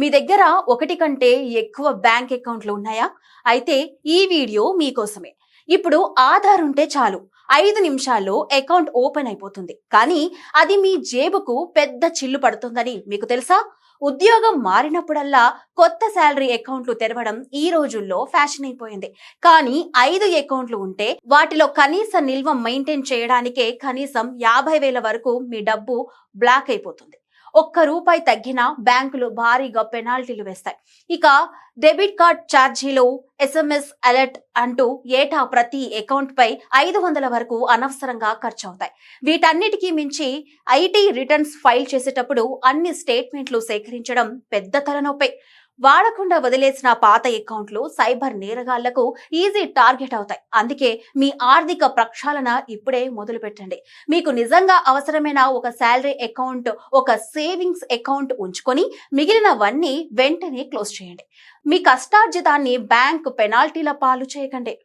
మీ దగ్గర ఒకటి కంటే ఎక్కువ బ్యాంక్ అకౌంట్లు ఉన్నాయా? అయితే ఈ వీడియో మీకోసమే. ఇప్పుడు ఆధార్ ఉంటే చాలు, 5 నిమిషాల్లో అకౌంట్ ఓపెన్ అయిపోతుంది. కానీ అది మీ జేబుకు పెద్ద చిల్లు పడుతుందని మీకు తెలుసా? ఉద్యోగం మారినప్పుడల్లా కొత్త శాలరీ అకౌంట్లు తెరవడం ఈ రోజుల్లో ఫ్యాషన్ అయిపోయింది. కానీ 5 అకౌంట్లు ఉంటే వాటిలో కనీస నిల్వ మెయింటైన్ చేయడానికే కనీసం 50,000 వరకు మీ డబ్బు బ్లాక్ అయిపోతుంది. ₹1 తగ్గినా బ్యాంకులు భారీగా పెనాల్టీలు వేస్తాయి. ఇక డెబిట్ కార్డ్ ఛార్జీలు, SMS అలర్ట్ అంటూ ఏటా ప్రతి అకౌంట్ పై 500 వరకు అనవసరంగా ఖర్చు అవుతాయి. వీటన్నిటికీ మించి IT రిటర్న్స్ ఫైల్ చేసేటప్పుడు అన్ని స్టేట్మెంట్లు సేకరించడం పెద్ద తలనొప్పి. వాడకుండా వదిలేసిన పాత అకౌంట్లు సైబర్ నేరగాళ్లకు ఈజీ టార్గెట్ అవుతాయి. అందుకే మీ ఆర్థిక ప్రక్షాళన ఇప్పుడే మొదలు పెట్టండి. మీకు నిజంగా అవసరమైన ఒక శాలరీ అకౌంట్, ఒక సేవింగ్స్ అకౌంట్ ఉంచుకొని మిగిలినవన్నీ వెంటనే క్లోజ్ చేయండి. మీ కష్టార్జితాన్ని బ్యాంక్ పెనాల్టీల పాలు చేయకండి.